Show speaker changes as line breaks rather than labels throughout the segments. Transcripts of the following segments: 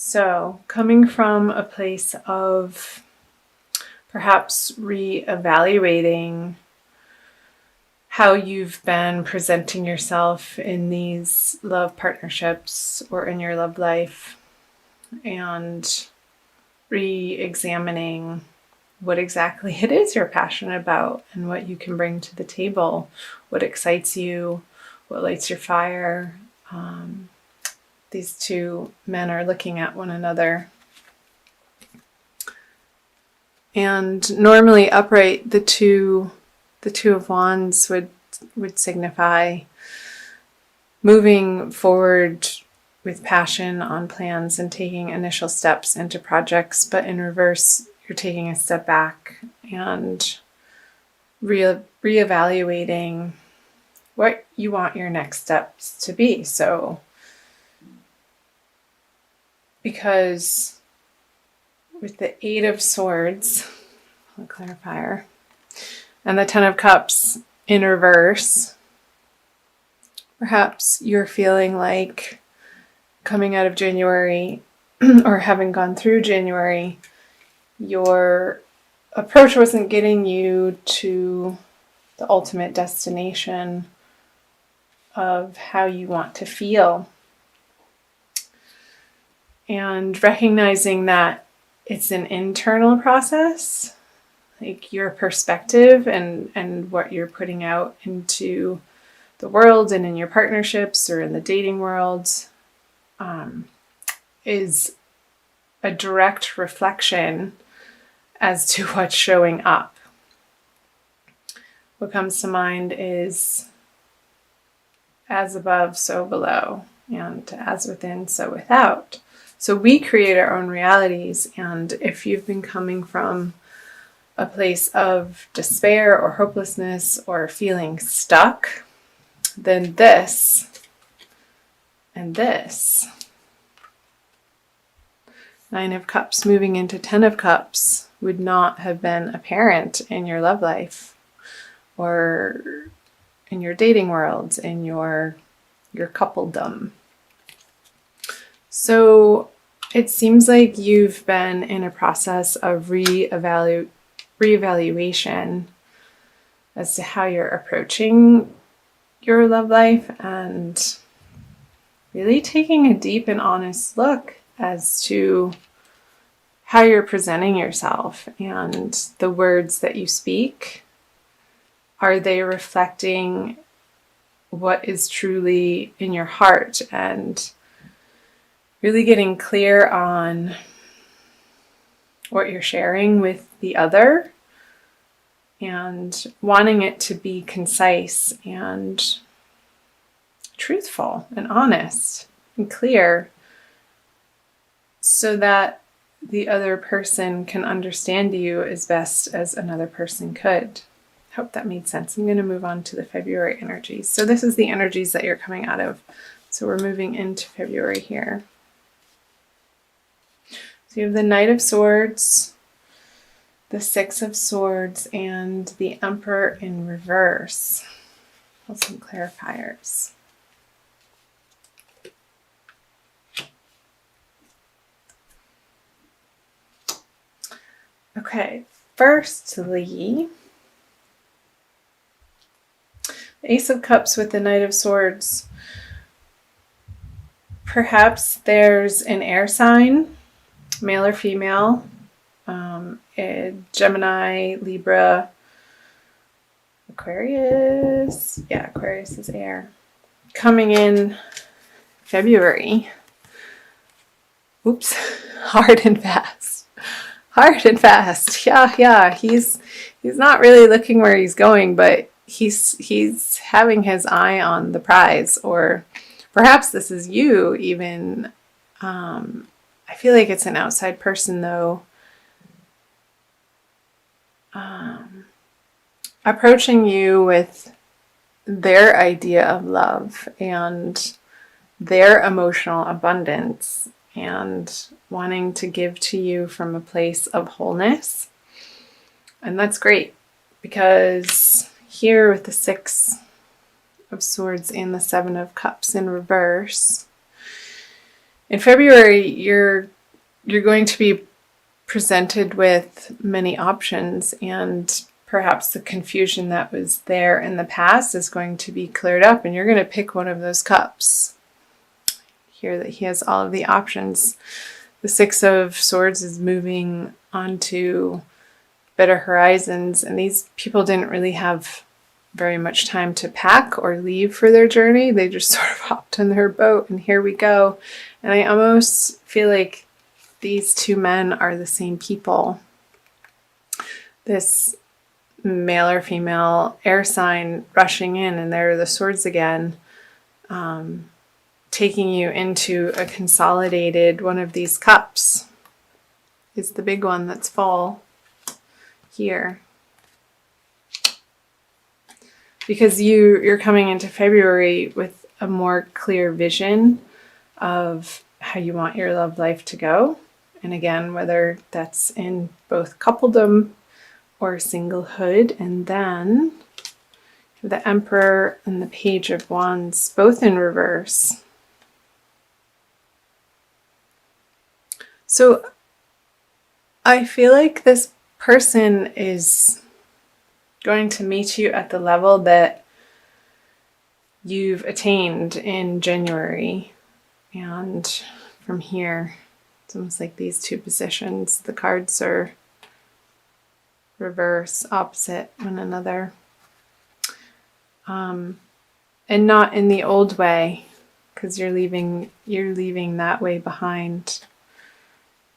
So, coming from a place of perhaps reevaluating how you've been presenting yourself in these love partnerships or in your love life, and re-examining what exactly it is you're passionate about and what you can bring to the table, what excites you, what lights your fire. These two men are looking at one another. And normally upright, the two of wands would signify moving forward with passion on plans and taking initial steps into projects, but in reverse, you're taking a step back and reevaluating what you want your next steps to be. So, because with the Eight of Swords, a clarifier, and the Ten of Cups in reverse, perhaps you're feeling like coming out of January or having gone through January, your approach wasn't getting you to the ultimate destination of how you want to feel. And recognizing that it's an internal process, like your perspective and what you're putting out into the world and in your partnerships or in the dating world is a direct reflection as to what's showing up. What comes to mind is as above, so below, and as within, so without. So we create our own realities, and if you've been coming from a place of despair or hopelessness or feeling stuck, then this and this, Nine of Cups moving into Ten of Cups, would not have been apparent in your love life or in your dating world, in your coupledom. So it seems like you've been in a process of reevaluation as to how you're approaching your love life, and really taking a deep and honest look as to how you're presenting yourself and the words that you speak. Are they reflecting what is truly in your heart? And really getting clear on what you're sharing with the other and wanting it to be concise and truthful and honest and clear, so that the other person can understand you as best as another person could. Hope that made sense. I'm going to move on to the February energies. So this is the energies that you're coming out of. So we're moving into February here. So you have the Knight of Swords, the Six of Swords, and the Emperor in reverse. With some clarifiers. Okay, firstly, the Ace of Cups with the Knight of Swords. Perhaps there's an air sign, male or female, Gemini, Libra, Aquarius. Yeah, Aquarius is air. Coming in February. Oops, hard and fast. Hard and fast. Yeah. He's not really looking where he's going, but he's having his eye on the prize. Or perhaps this is you even. I feel like it's an outside person though. Approaching you with their idea of love and their emotional abundance, and wanting to give to you from a place of wholeness. And that's great, because here with the Six of Swords and the Seven of Cups in reverse, in February, you're you're going to be presented with many options, and perhaps the confusion that was there in the past is going to be cleared up, and you're going to pick one of those cups. Here that he has all of the options. The Six of Swords is moving onto better horizons, and these people didn't really have very much time to pack or leave for their journey. They just sort of hopped on their boat and here we go. And I almost feel like these two men are the same people. This male or female air sign rushing in, and there are the swords again, taking you into a consolidated one of these cups. Is the big one that's full here. Because you're coming into February with a more clear vision of how you want your love life to go. And again, whether that's in both coupledom or singlehood. And then the Emperor and the Page of Wands, both in reverse. So I feel like this person is going to meet you at the level that you've attained in January. And from here, it's almost like these two positions. The cards are reverse, opposite one another. And not in the old way, because you're leaving that way behind.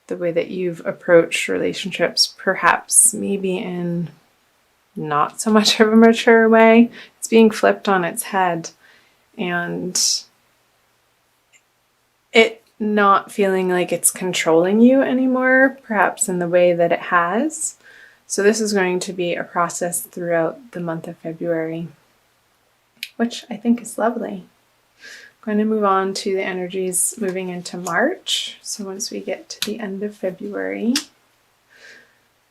The way that you've approached relationships, perhaps maybe in not so much of a mature way. It's being flipped on its head, and it not feeling like it's controlling you anymore, perhaps in the way that it has. So this is going to be a process throughout the month of February, which I think is lovely. I'm going to move on to the energies moving into March. So once we get to the end of February,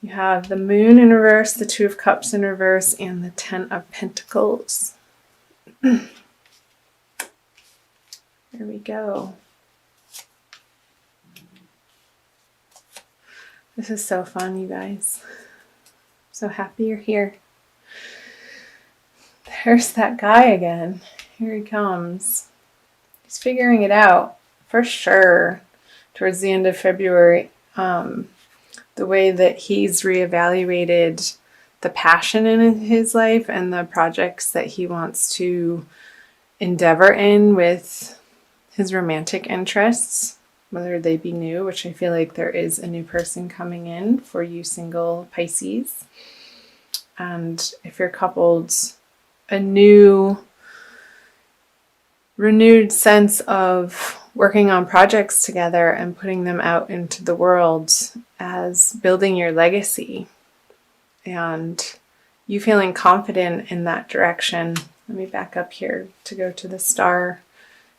you have the Moon in reverse, the Two of Cups in reverse, and the Ten of Pentacles. There we go. This is so fun, you guys. I'm so happy you're here. There's that guy again. Here he comes. He's figuring it out, for sure, towards the end of February. The way that he's reevaluated the passion in his life and the projects that he wants to endeavor in with his romantic interests, whether they be new, which I feel like there is a new person coming in for you single Pisces. And if you're coupled, a new renewed sense of working on projects together and putting them out into the world as building your legacy, and you feeling confident in that direction. Let me back up here to go to the Star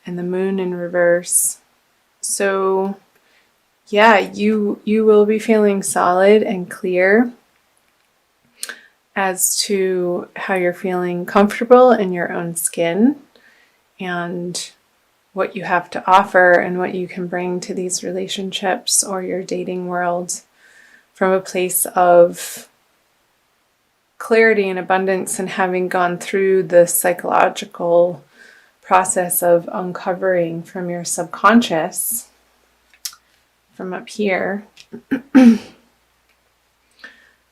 and the Moon in reverse. So yeah, you will be feeling solid and clear as to how you're feeling comfortable in your own skin and what you have to offer and what you can bring to these relationships or your dating world from a place of clarity and abundance, and having gone through the psychological process of uncovering from your subconscious from up here. And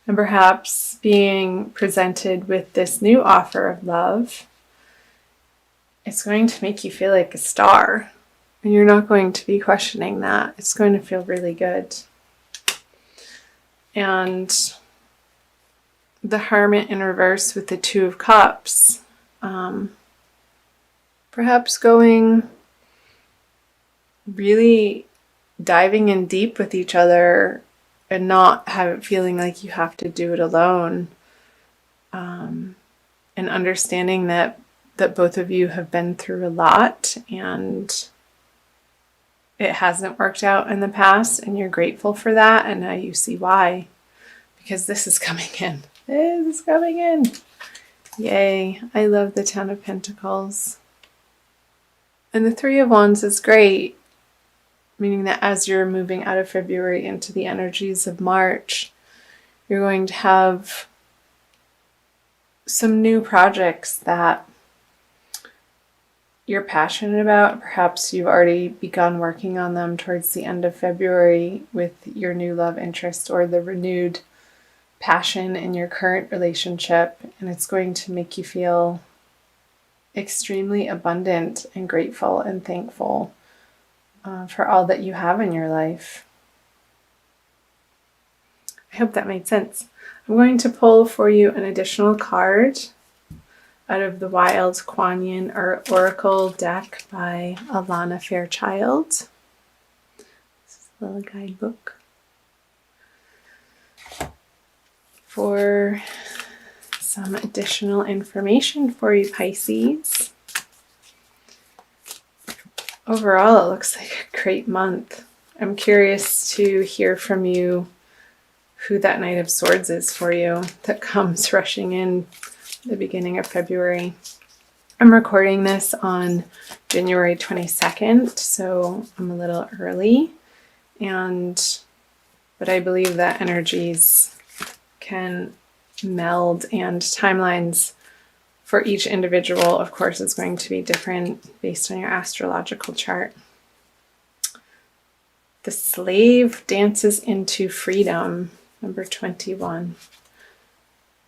perhaps being presented with this new offer of love, it's going to make you feel like a star. And you're not going to be questioning that. It's going to feel really good. And the Hermit in reverse with the Two of Cups. Perhaps going really diving in deep with each other and not feeling like you have to do it alone. And understanding that both of you have been through a lot and it hasn't worked out in the past, and you're grateful for that, and now you see why. Because this is coming in. This is coming in. Yay. I love the Ten of Pentacles. And the Three of Wands is great. meaning that as you're moving out of February into the energies of March, you're going to have some new projects that you're passionate about. Perhaps you've already begun working on them towards the end of February with your new love interest or the renewed passion in your current relationship, and it's going to make you feel extremely abundant and grateful and thankful for all that you have in your life. I hope that made sense. I'm going to pull for you an additional card out of the Wild Kuan Yin Oracle deck by Alana Fairchild. This is a little guidebook for some additional information for you, Pisces. Overall, it looks like a great month. I'm curious to hear from you who that Knight of Swords is for you that comes rushing in the beginning of February. I'm recording this on January 22nd, so I'm a little early, but I believe that energies can meld, and timelines for each individual, of course, is going to be different based on your astrological chart. The slave dances into freedom, number 21.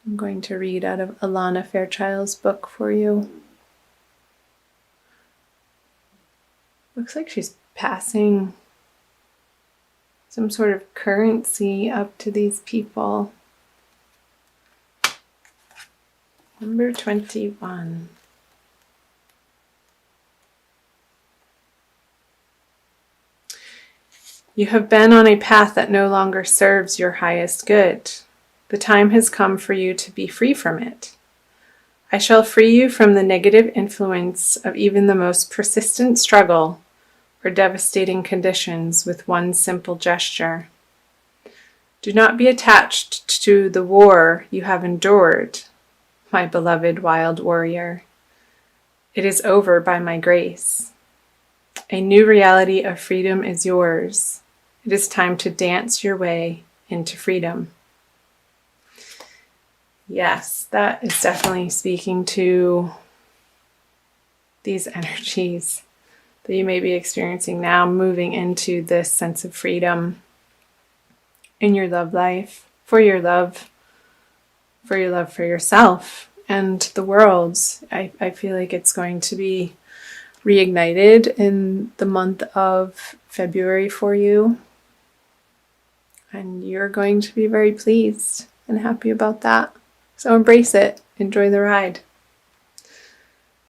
I'm going to read out of Alana Fairchild's book for you. Looks like she's passing some sort of currency up to these people. Number 21. You have been on a path that no longer serves your highest good. The time has come for you to be free from it. I shall free you from the negative influence of even the most persistent struggle or devastating conditions with one simple gesture. Do not be attached to the war you have endured, my beloved wild warrior. It is over by my grace. A new reality of freedom is yours. It is time to dance your way into freedom. Yes, that is definitely speaking to these energies that you may be experiencing now, moving into this sense of freedom in your love life, for your love for yourself and the world. I feel like it's going to be reignited in the month of February for you. And you're going to be very pleased and happy about that. So embrace it. Enjoy the ride.